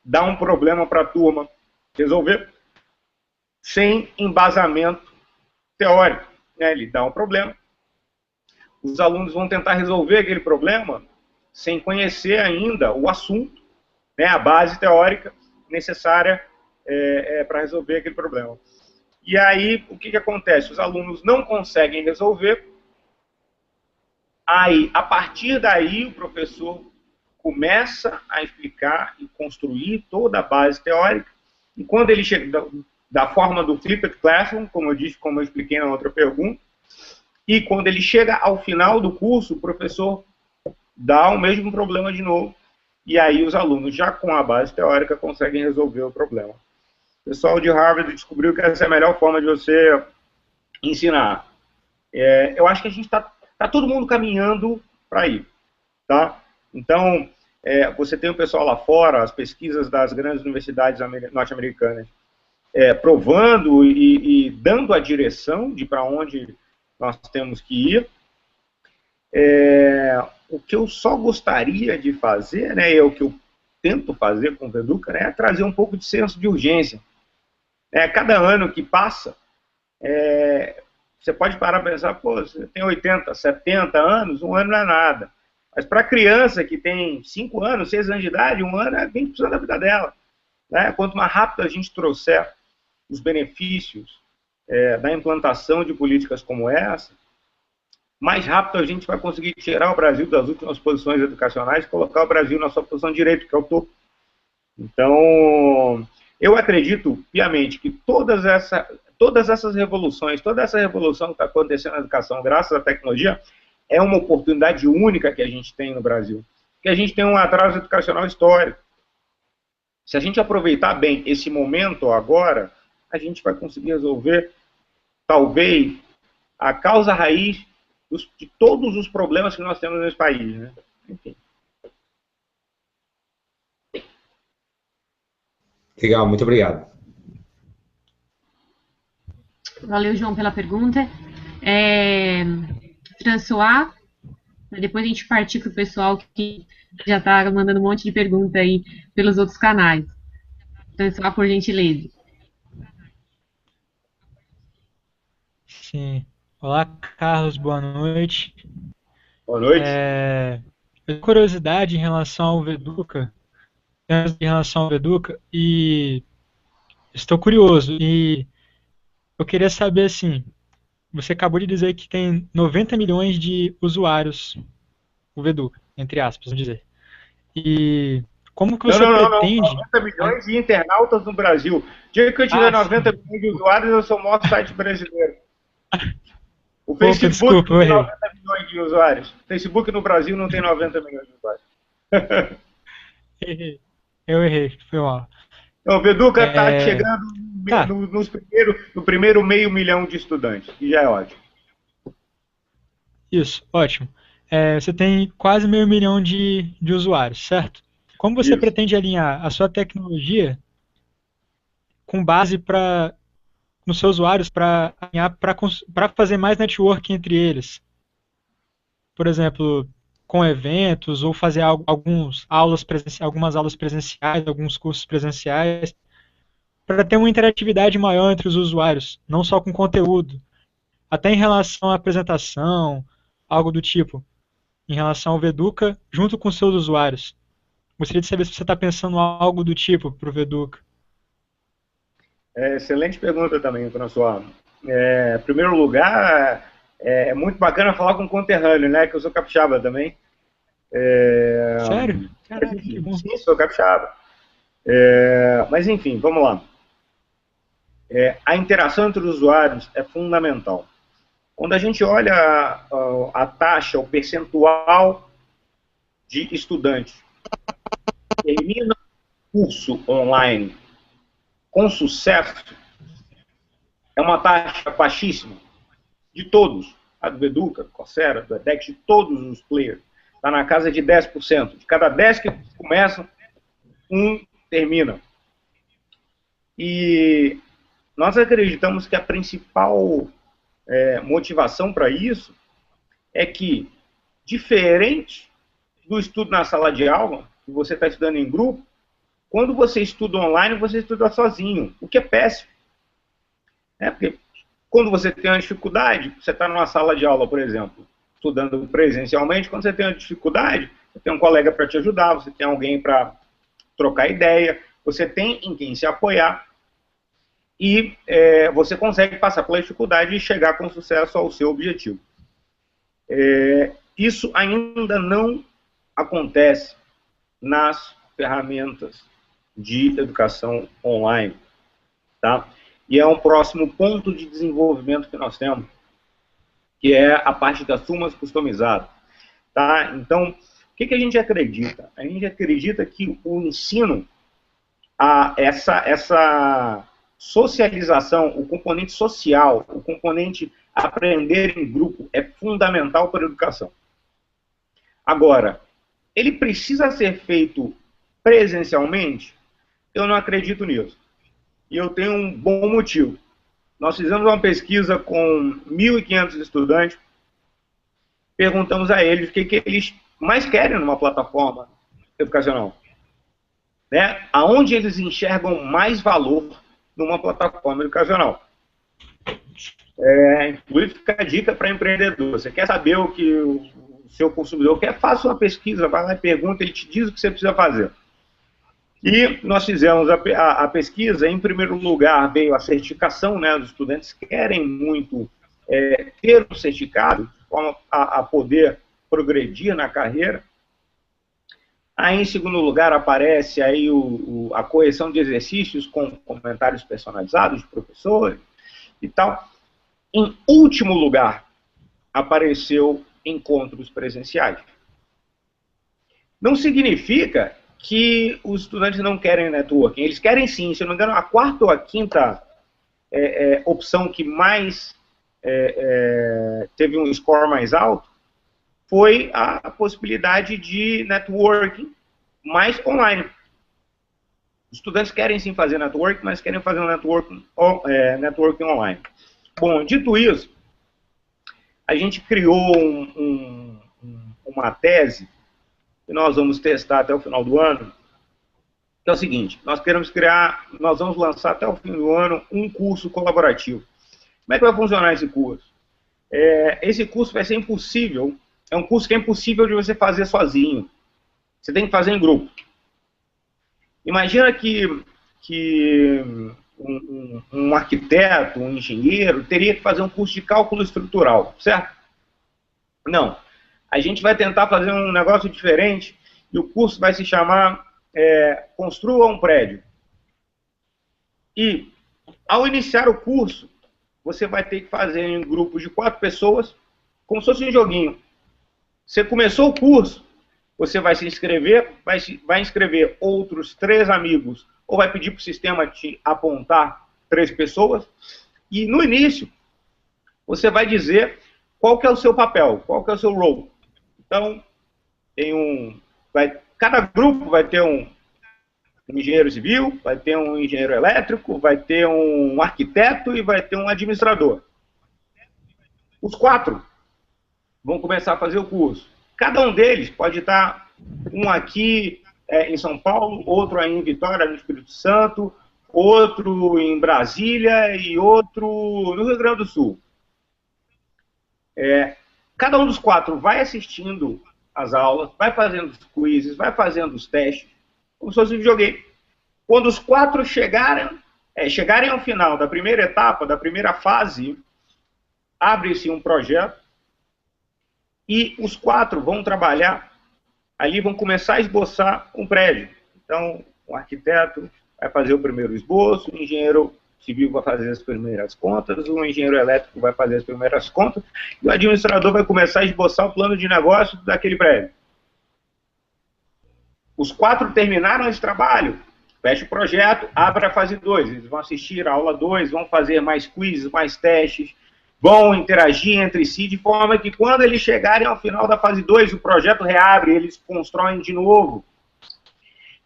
dá um problema para a turma resolver, sem embasamento teórico. Ele dá um problema, os alunos vão tentar resolver aquele problema sem conhecer ainda o assunto, né, a base teórica necessária para resolver aquele problema. E aí, o que acontece? Os alunos não conseguem resolver. Aí, a partir daí, o professor começa a explicar e construir toda a base teórica. E quando ele chega da forma do flipped classroom, como eu expliquei na outra pergunta, e quando ele chega ao final do curso, o professor dá o mesmo problema de novo, e aí os alunos, já com a base teórica, conseguem resolver o problema. O pessoal de Harvard descobriu que essa é a melhor forma de você ensinar. Eu acho que a gente está todo mundo caminhando para aí. Tá? Então, você tem o pessoal lá fora, as pesquisas das grandes universidades norte-americanas, provando e dando a direção de para onde nós temos que ir. O que eu só gostaria de fazer, né, é o que eu tento fazer com o Educa, né, é trazer um pouco de senso de urgência. Cada ano que passa, você pode parar e pensar, pô, você tem 80, 70 anos, um ano não é nada. Mas para a criança que tem 5 anos, 6 anos de idade, um ano é 20% da vida dela. Né? Quanto mais rápido a gente trouxer os benefícios da implantação de políticas como essa, mais rápido a gente vai conseguir tirar o Brasil das últimas posições educacionais e colocar o Brasil na sua posição de direito, que é o topo. Então, eu acredito piamente que todas essas revoluções, toda essa revolução que está acontecendo na educação, graças à tecnologia, é uma oportunidade única que a gente tem no Brasil. Que a gente tem um atraso educacional histórico. Se a gente aproveitar bem esse momento agora, a gente vai conseguir resolver, talvez, a causa raiz de todos os problemas que nós temos nesse país. Né? Enfim. Legal, muito obrigado. Valeu, João, pela pergunta. François, depois a gente partir para o pessoal que já está mandando um monte de pergunta aí pelos outros canais. François, por gentileza. Sim. Olá, Carlos, boa noite. Boa noite. Eu tenho curiosidade em relação ao Veduca, e estou curioso. E eu queria saber assim, você acabou de dizer que tem 90 milhões de usuários, o Veduca, entre aspas, vamos dizer. E como que Não, você não, não, não. pretende... 90 milhões de internautas no Brasil. Dia que eu tiver 90 sim. milhões de usuários, eu sou o maior site brasileiro. O Opa, Facebook desculpa, eu não tem errei. 90 milhões de usuários. O Facebook no Brasil não tem 90 milhões de usuários. Eu errei, foi mal. Então, o Veduca está É, chegando tá, no primeiro meio milhão de estudantes, que já é ótimo. isso, ótimo. Você tem quase meio milhão de usuários, certo? Como você Isso. pretende alinhar a sua tecnologia com base nos seus usuários para alinhar para fazer mais networking entre eles? Por exemplo, com eventos ou fazer algumas aulas presenciais, alguns cursos presenciais, para ter uma interatividade maior entre os usuários, não só com conteúdo, até em relação à apresentação, algo do tipo, em relação ao Veduca, junto com seus usuários. Gostaria de saber se você está pensando algo do tipo para o Veduca. Excelente pergunta também, François. Em primeiro lugar, é muito bacana falar com um conterrâneo, né? Que eu sou capixaba também. Sério? Caraca, que bom. Sim, sou capixaba. Mas enfim, vamos lá. A interação entre os usuários é fundamental. Quando a gente olha a taxa, o percentual de estudantes que terminam o curso online com sucesso, é uma taxa baixíssima de todos. A do Educa, Coursera, do edX, de todos os players. Está na casa de 10%. De cada 10 que começam, um termina. E nós acreditamos que a principal motivação para isso é que, diferente do estudo na sala de aula, que você está estudando em grupo, quando você estuda online, você estuda sozinho, o que é péssimo. Porque quando você tem uma dificuldade, você está numa sala de aula, por exemplo, estudando presencialmente, quando você tem uma dificuldade, você tem um colega para te ajudar, você tem alguém para trocar ideia, você tem em quem se apoiar, e você consegue passar pela dificuldade e chegar com sucesso ao seu objetivo. Isso ainda não acontece nas ferramentas de educação online, tá? E é um próximo ponto de desenvolvimento que nós temos, que é a parte das turmas customizadas, tá? Então, o que a gente acredita? A gente acredita que o ensino, essa socialização, o componente social, o componente aprender em grupo é fundamental para a educação. Agora, ele precisa ser feito presencialmente? Eu não acredito nisso. E eu tenho um bom motivo. Nós fizemos uma pesquisa com 1.500 estudantes, perguntamos a eles o que eles mais querem numa plataforma educacional. Né? Aonde eles enxergam mais valor numa plataforma educacional. Inclusive, fica a dica para empreendedor. Você quer saber o que o seu consumidor quer? Faça uma pesquisa, vai lá e pergunta, ele te diz o que você precisa fazer. E nós fizemos a pesquisa. Em primeiro lugar, veio a certificação, né? Os estudantes querem muito ter o certificado, a poder progredir na carreira. Aí, em segundo lugar, aparece aí a correção de exercícios com comentários personalizados de professores e tal. Em último lugar, apareceu encontros presenciais. Não significa que os estudantes não querem networking. Eles querem sim. Se eu não me engano, a quarta ou a quinta opção que mais teve um score mais alto foi a possibilidade de networking mais online. Os estudantes querem sim fazer networking, mas querem fazer um networking online. Bom, dito isso, a gente criou uma tese que nós vamos testar até o final do ano, que é o seguinte: nós vamos lançar até o fim do ano um curso colaborativo. Como é que vai funcionar esse curso? Esse curso vai ser é um curso que é impossível de você fazer sozinho. Você tem que fazer em grupo. Imagina que um arquiteto, um engenheiro, teria que fazer um curso de cálculo estrutural, certo? Não. A gente vai tentar fazer um negócio diferente e o curso vai se chamar Construa um Prédio. E, ao iniciar o curso, você vai ter que fazer em grupos de 4 pessoas, como se fosse um joguinho. Você começou o curso, você vai se inscrever, vai inscrever outros 3 amigos, ou vai pedir para o sistema te apontar 3 pessoas, e no início, você vai dizer qual que é o seu papel, qual que é o seu role. Então, cada grupo vai ter um engenheiro civil, vai ter um engenheiro elétrico, vai ter um arquiteto e vai ter um administrador. Os 4 vão começar a fazer o curso. Cada um deles pode estar, um aqui em São Paulo, outro aí em Vitória, no Espírito Santo, outro em Brasília e outro no Rio Grande do Sul. Cada um dos 4 vai assistindo as aulas, vai fazendo os quizzes, vai fazendo os testes, como se fosse um videogame. Quando os 4 chegarem ao final da primeira etapa, da primeira fase, abre-se um projeto e os 4 vão trabalhar ali, vão começar a esboçar um prédio. Então, o arquiteto vai fazer o primeiro esboço, o engenheiro civil vai fazer as primeiras contas, o engenheiro elétrico vai fazer as primeiras contas, e o administrador vai começar a esboçar o plano de negócio daquele prédio. Os 4 terminaram esse trabalho, fecha o projeto, abre a fase 2. Eles vão assistir a aula 2, vão fazer mais quizzes, mais testes, vão interagir entre si, de forma que quando eles chegarem ao final da fase 2, o projeto reabre, eles constroem de novo.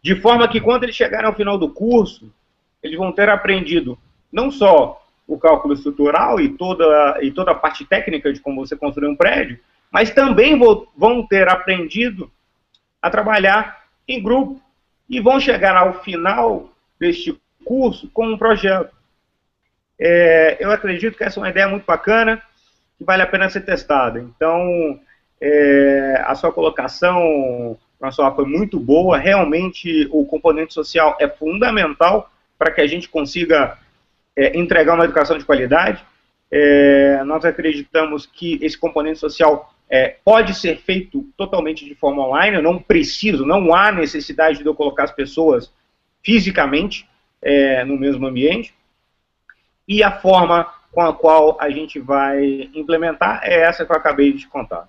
De forma que quando eles chegarem ao final do curso, eles vão ter aprendido não só o cálculo estrutural e toda a parte técnica de como você construir um prédio, mas também vão ter aprendido a trabalhar em grupo e vão chegar ao final deste curso com um projeto. Eu acredito que essa é uma ideia muito bacana, que vale a pena ser testada. Então, a sua colocação, François, foi muito boa. Realmente, o componente social é fundamental para que a gente consiga entregar uma educação de qualidade. Nós acreditamos que esse componente social pode ser feito totalmente de forma online. Eu não há necessidade de eu colocar as pessoas fisicamente no mesmo ambiente. E a forma com a qual a gente vai implementar é essa que eu acabei de te contar.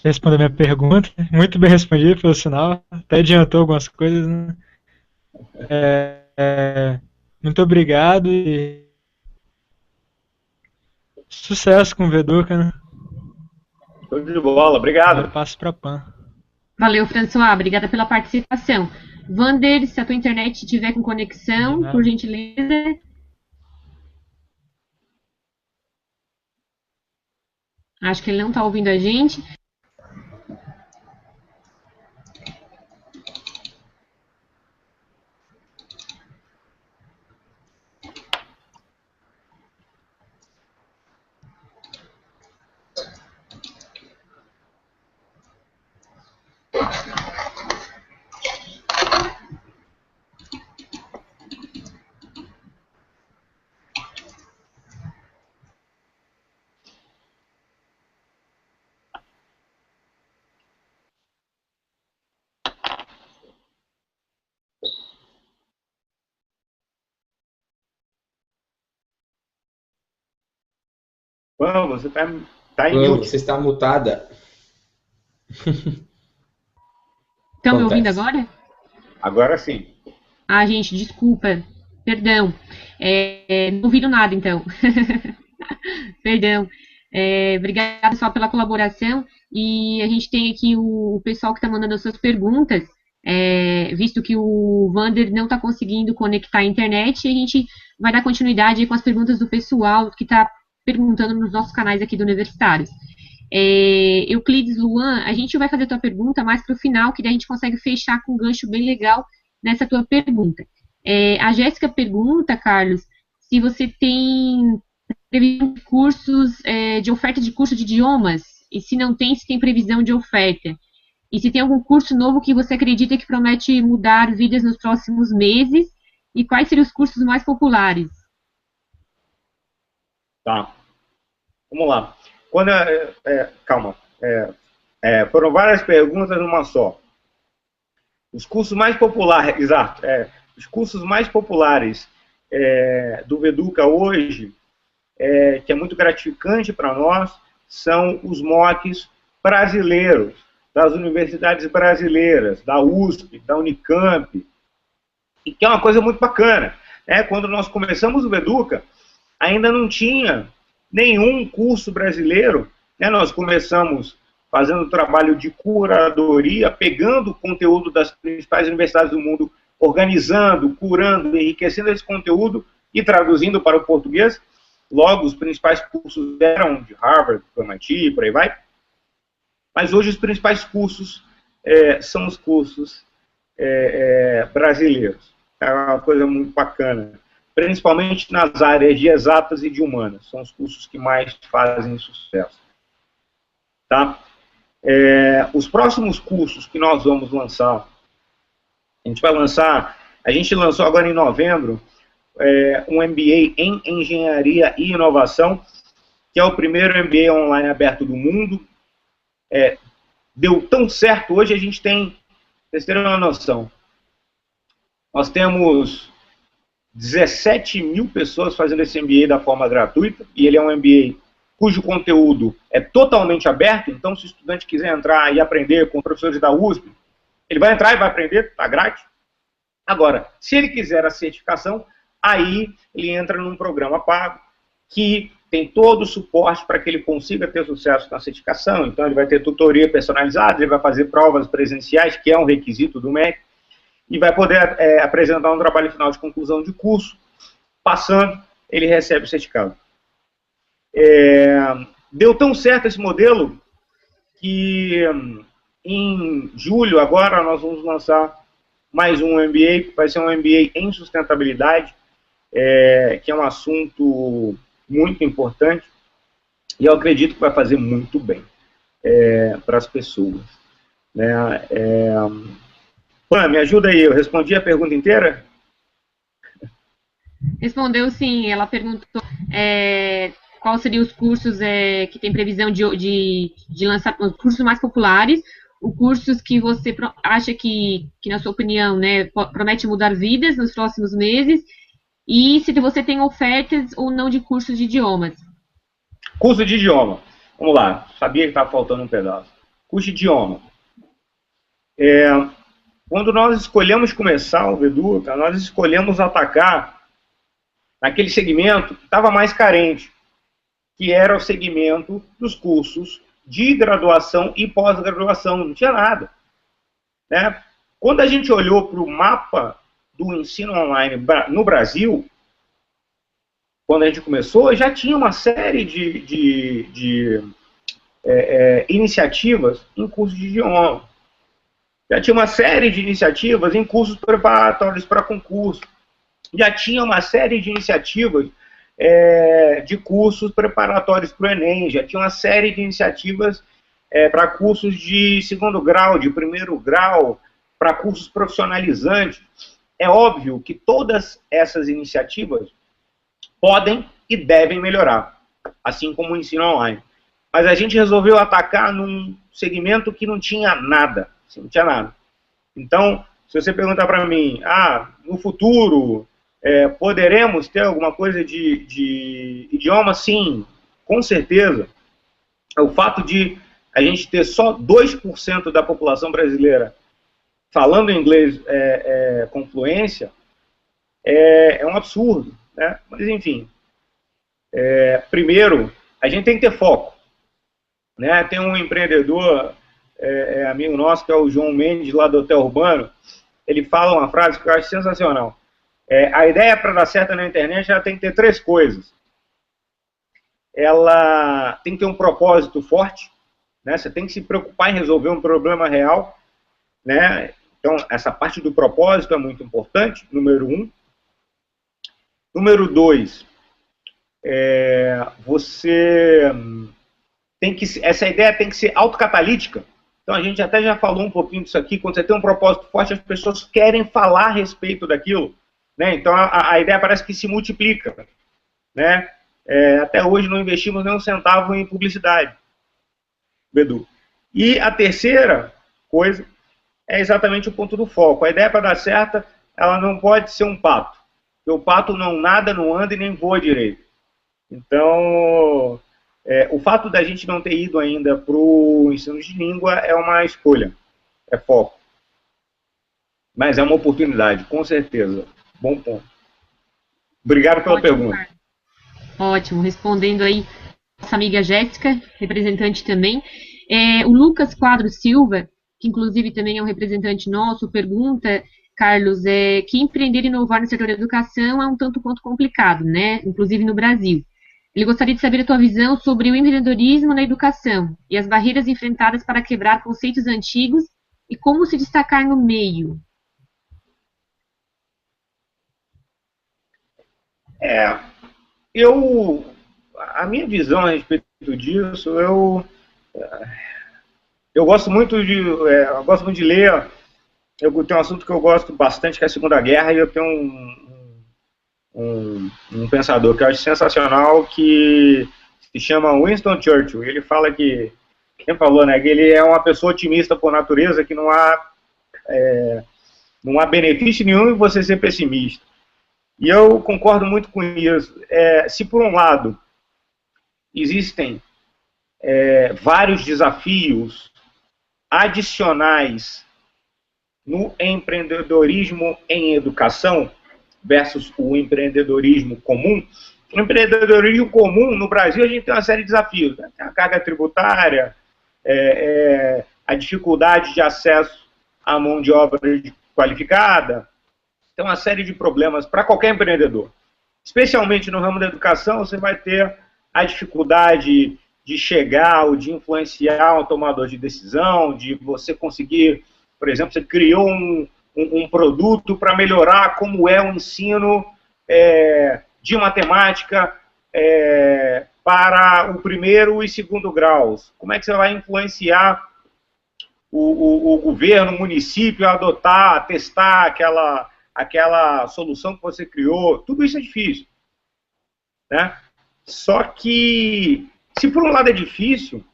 Responder a minha pergunta, muito bem respondido, pelo sinal, até adiantou algumas coisas, né? Muito obrigado e sucesso com o Veduca, né? Show de bola, obrigado. Eu passo para Pan. Valeu, François, obrigada pela participação. Vander, se a tua internet estiver com conexão, por gentileza. Acho que ele não está ouvindo a gente. Você está em mute. Você está mutada. Estão me ouvindo agora? Agora sim. Gente, desculpa. Perdão. Não ouviram nada, então. Perdão. Obrigada, pessoal, pela colaboração. E a gente tem aqui o pessoal que está mandando as suas perguntas, visto que o Vander não está conseguindo conectar a internet, a gente vai dar continuidade aí com as perguntas do pessoal que está perguntando nos nossos canais aqui do Universitários. Euclides Luan, a gente vai fazer a tua pergunta mais para o final, que daí a gente consegue fechar com um gancho bem legal nessa tua pergunta. A Jéssica pergunta, Carlos, se você tem previsão de cursos, de oferta de curso de idiomas? E se não tem, se tem previsão de oferta? E se tem algum curso novo que você acredita que promete mudar vidas nos próximos meses? E quais seriam os cursos mais populares? Tá. Vamos lá. Calma. Foram várias perguntas numa só. Os cursos mais populares, exato. Os cursos mais populares do Veduca hoje, que é muito gratificante para nós, são os MOOCs brasileiros, das universidades brasileiras, da USP, da Unicamp, e que é uma coisa muito bacana. Quando nós começamos o Veduca, ainda não tinha nenhum curso brasileiro. Nós começamos fazendo trabalho de curadoria, pegando o conteúdo das principais universidades do mundo, organizando, curando, enriquecendo esse conteúdo e traduzindo para o português. Logo, os principais cursos eram de Harvard, MIT, por aí vai. Mas hoje os principais cursos são os cursos brasileiros. É uma coisa muito bacana. Principalmente nas áreas de exatas e de humanas. São os cursos que mais fazem sucesso. Tá? Os próximos cursos que nós vamos lançar, a gente lançou agora em novembro, um MBA em Engenharia e Inovação, que é o primeiro MBA online aberto do mundo. Deu tão certo, hoje a gente tem, vocês terem uma noção, nós temos 17 mil pessoas fazendo esse MBA da forma gratuita, e ele é um MBA cujo conteúdo é totalmente aberto, então se o estudante quiser entrar e aprender com professores da USP, ele vai entrar e vai aprender, está grátis. Agora, se ele quiser a certificação, aí ele entra num programa pago, que tem todo o suporte para que ele consiga ter sucesso na certificação. Então ele vai ter tutoria personalizada, ele vai fazer provas presenciais, que é um requisito do MEC, e vai poder apresentar um trabalho final de conclusão de curso. Passando, ele recebe o certificado. Deu tão certo esse modelo que em julho agora nós vamos lançar mais um MBA, que vai ser um MBA em sustentabilidade, que é um assunto muito importante, e eu acredito que vai fazer muito bem para as pessoas. Pan, me ajuda aí, eu respondi a pergunta inteira? Respondeu sim, ela perguntou quais seriam os cursos que tem previsão de lançar, os cursos mais populares, os cursos que você acha que na sua opinião, promete mudar vidas nos próximos meses, e se você tem ofertas ou não de cursos de idiomas. Curso de idioma. Vamos lá, sabia que estava faltando um pedaço. Curso de idioma. Quando nós escolhemos começar o Veduca, nós escolhemos atacar naquele segmento que estava mais carente, que era o segmento dos cursos de graduação e pós-graduação. Não tinha nada. Quando a gente olhou para o mapa do ensino online no Brasil, quando a gente começou, já tinha uma série de iniciativas em cursos de idioma. Já tinha uma série de iniciativas em cursos preparatórios para concurso. Já tinha uma série de iniciativas de cursos preparatórios para o Enem. Já tinha uma série de iniciativas para cursos de segundo grau, de primeiro grau, para cursos profissionalizantes. É óbvio que todas essas iniciativas podem e devem melhorar, assim como o ensino online. Mas a gente resolveu atacar num segmento que não tinha nada. Não tinha nada. Então, se você perguntar para mim, no futuro, poderemos ter alguma coisa de idioma? Sim, com certeza. O fato de a gente ter só 2% da população brasileira falando inglês com fluência é um absurdo. Mas, enfim, primeiro, a gente tem que ter foco. Tem um empreendedor, amigo nosso, que é o João Mendes, lá do Hotel Urbano. Ele fala uma frase que eu acho sensacional. A ideia para dar certo na internet, ela tem que ter 3 coisas. Ela tem que ter um propósito forte. Você tem que se preocupar em resolver um problema real. Então, essa parte do propósito é muito importante, número 1. Número 2, você tem que, essa ideia tem que ser autocatalítica. Então a gente até já falou um pouquinho disso aqui. Quando você tem um propósito forte, as pessoas querem falar a respeito daquilo, né? Então a ideia parece que se multiplica, né? Até hoje não investimos nem um centavo em publicidade, Bedu. E a terceira coisa é exatamente o ponto do foco. A ideia, para dar certo, ela não pode ser um pato. Porque o pato não nada, não anda e nem voa direito. Então, o fato da gente não ter ido ainda para o ensino de língua é uma escolha, é foco. Mas é uma oportunidade, com certeza. Bom ponto. Obrigado pela pergunta. Ótimo, respondendo aí nossa amiga Jéssica, representante também. O Lucas Quadro Silva, que inclusive também é um representante nosso, pergunta, Carlos, que empreender e inovar no setor da educação é um tanto quanto complicado, né? Inclusive no Brasil. Ele gostaria de saber a tua visão sobre o empreendedorismo na educação e as barreiras enfrentadas para quebrar conceitos antigos e como se destacar no meio. A minha visão a respeito disso, eu gosto muito de ler. Eu tenho um assunto que eu gosto bastante, que é a Segunda Guerra, e eu tenho um pensador que eu acho sensacional, que se chama Winston Churchill. Ele fala que, quem falou, né, que ele é uma pessoa otimista por natureza, que não há benefício nenhum em você ser pessimista. E eu concordo muito com isso. Se por um lado existem vários desafios adicionais no empreendedorismo em educação versus o empreendedorismo comum. O empreendedorismo comum, no Brasil, a gente tem uma série de desafios, né? Tem a carga tributária, a dificuldade de acesso à mão de obra qualificada. Tem uma série de problemas para qualquer empreendedor. Especialmente no ramo da educação, você vai ter a dificuldade de chegar ou de influenciar um tomador de decisão, de você conseguir, por exemplo, você criou um produto para melhorar como é o ensino de matemática para o primeiro e segundo graus. Como é que você vai influenciar o governo, o município a adotar, a testar aquela solução que você criou? Tudo isso é difícil, né? Só que, se por um lado é difícil,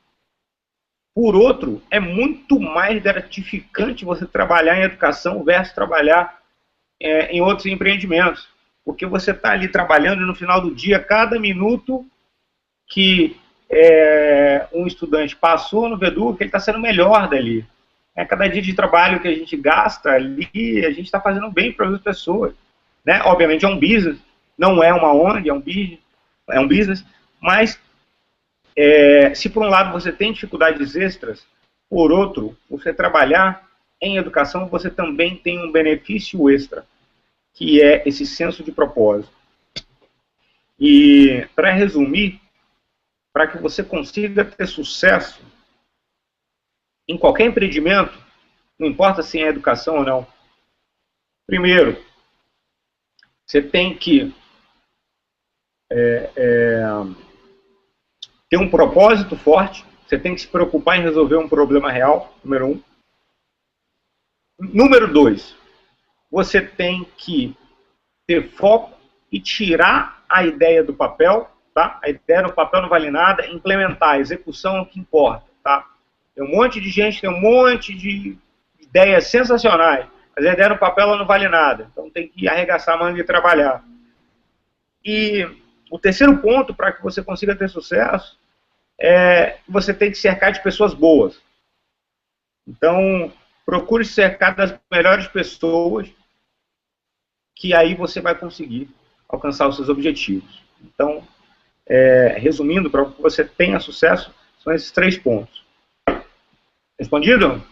por outro, é muito mais gratificante você trabalhar em educação versus trabalhar em outros empreendimentos. Porque você está ali trabalhando e no final do dia, cada minuto que um estudante passou no Veduca, ele está sendo melhor dali. Cada dia de trabalho que a gente gasta ali, a gente está fazendo bem para as pessoas, né? Obviamente é um business, não é uma ONG, é um business, mas se por um lado você tem dificuldades extras, por outro, você trabalhar em educação, você também tem um benefício extra, que é esse senso de propósito. E, para resumir, para que você consiga ter sucesso em qualquer empreendimento, não importa se é educação ou não, primeiro, você tem que ter um propósito forte, você tem que se preocupar em resolver um problema real, número 1. Número 2, você tem que ter foco e tirar a ideia do papel, tá? A ideia no papel não vale nada, implementar, a execução é o que importa, tá? Tem um monte de gente, tem um monte de ideias sensacionais, mas a ideia no papel ela não vale nada, então tem que arregaçar a manga e trabalhar. E o terceiro ponto para que você consiga ter sucesso é que você tem que cercar de pessoas boas. Então, procure cercar das melhores pessoas, que aí você vai conseguir alcançar os seus objetivos. Então, resumindo, para que você tenha sucesso, são esses 3 pontos. Respondido?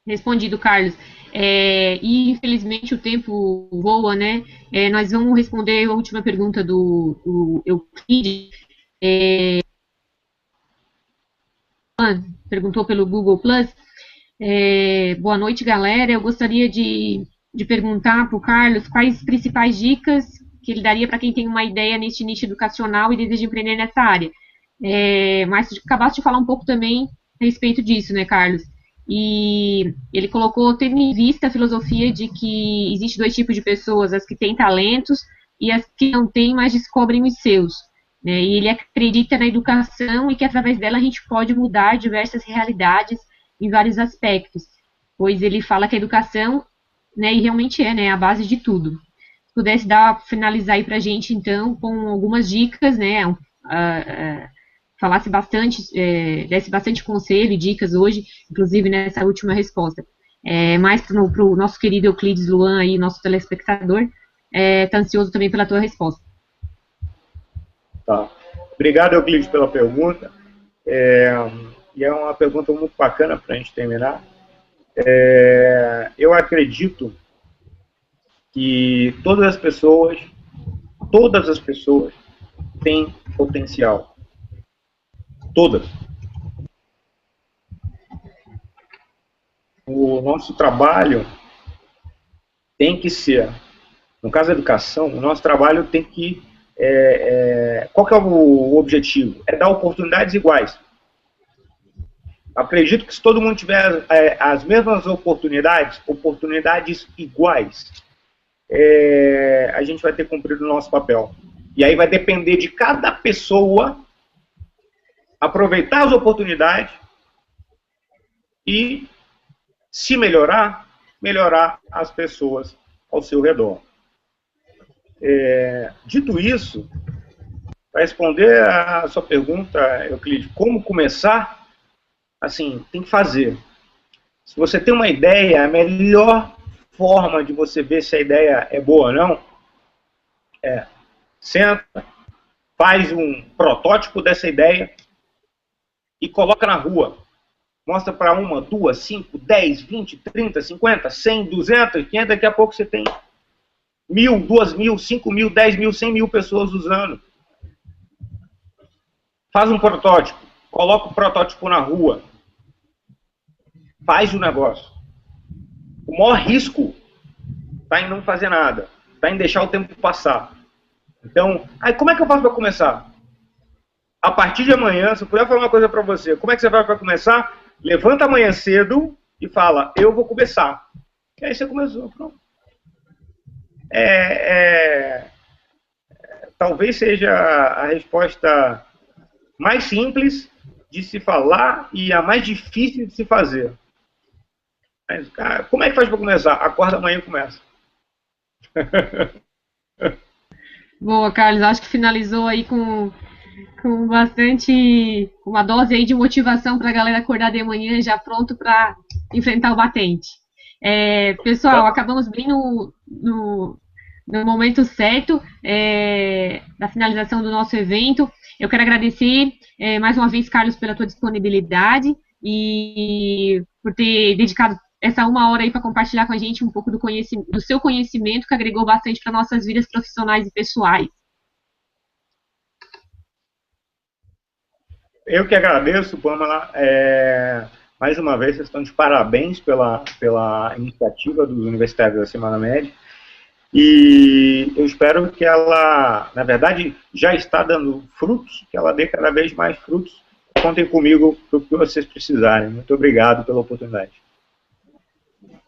Respondido, Carlos. E infelizmente o tempo voa, né? Nós vamos responder a última pergunta do Euclides. Perguntou pelo Google Plus. Boa noite, galera. Eu gostaria de perguntar para o Carlos quais principais dicas que ele daria para quem tem uma ideia neste nicho educacional e deseja empreender nessa área. Mas acabaste de falar um pouco também a respeito disso, né, Carlos? E ele colocou, tendo em vista a filosofia de que existe dois tipos de pessoas, as que têm talentos e as que não têm, mas descobrem os seus. Né? E ele acredita na educação e que através dela a gente pode mudar diversas realidades em vários aspectos, pois ele fala que a educação, né, e realmente é, né, a base de tudo. Se pudesse finalizar aí para a gente, então, com algumas dicas, né, falasse bastante, desse bastante conselho e dicas hoje, inclusive nessa última resposta. Mais para o nosso querido Euclides Luan, aí, nosso telespectador, está ansioso também pela tua resposta. Tá. Obrigado, Euclides, pela pergunta. E é uma pergunta muito bacana para a gente terminar. Eu acredito que todas as pessoas têm potencial. Todas. O nosso trabalho tem que ser, no caso da educação, o nosso trabalho tem que... qual que é o objetivo? É dar oportunidades iguais. Acredito que se todo mundo tiver as mesmas oportunidades iguais, a gente vai ter cumprido o nosso papel. E aí vai depender de cada pessoa aproveitar as oportunidades e, se melhorar as pessoas ao seu redor. Dito isso, para responder a sua pergunta, Euclides, como começar? Assim, tem que fazer. Se você tem uma ideia, a melhor forma de você ver se a ideia é boa ou não senta, faz um protótipo dessa ideia e coloca na rua. Mostra para 1, 2, 5, 10, 20, 30, 50, 100, 200, 500, daqui a pouco você tem 1.000, 2.000, 5.000, 10.000, 100.000 pessoas usando. Faz um protótipo, coloca o protótipo na rua, faz o negócio. O maior risco está em não fazer nada, está em deixar o tempo passar. Então, como é que eu faço para começar? A partir de amanhã, se eu puder falar uma coisa para você, como é que você vai para começar? Levanta amanhã cedo e fala, eu vou começar. E aí você começou, pronto. Talvez seja a resposta mais simples de se falar e a mais difícil de se fazer. Mas, como é que faz para começar? Acorda amanhã e começa. Boa, Carlos. Acho que finalizou aí com bastante, uma dose aí de motivação para a galera acordar de manhã já pronto para enfrentar o batente. Pessoal, acabamos bem no momento certo da finalização do nosso evento. Eu quero agradecer mais uma vez, Carlos, pela tua disponibilidade e por ter dedicado essa 1 hora aí para compartilhar com a gente um pouco do seu conhecimento, que agregou bastante para nossas vidas profissionais e pessoais. Eu que agradeço, Pamela. Mais uma vez, vocês estão de parabéns pela iniciativa dos Universitários da Semana Média. E eu espero que ela, na verdade, já está dando frutos, que ela dê cada vez mais frutos. Contem comigo para o que vocês precisarem. Muito obrigado pela oportunidade.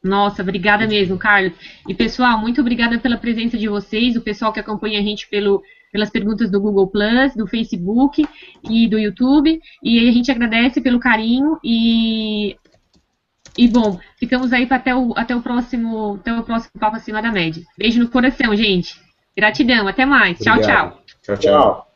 Nossa, obrigada mesmo, Carlos. E, pessoal, muito obrigada pela presença de vocês, o pessoal que acompanha a gente pelas perguntas do Google+, do Facebook e do YouTube. E a gente agradece pelo carinho e bom, ficamos aí até o próximo Papo Acima da Média. Beijo no coração, gente. Gratidão, até mais. Obrigado. Tchau, tchau. Tchau, tchau.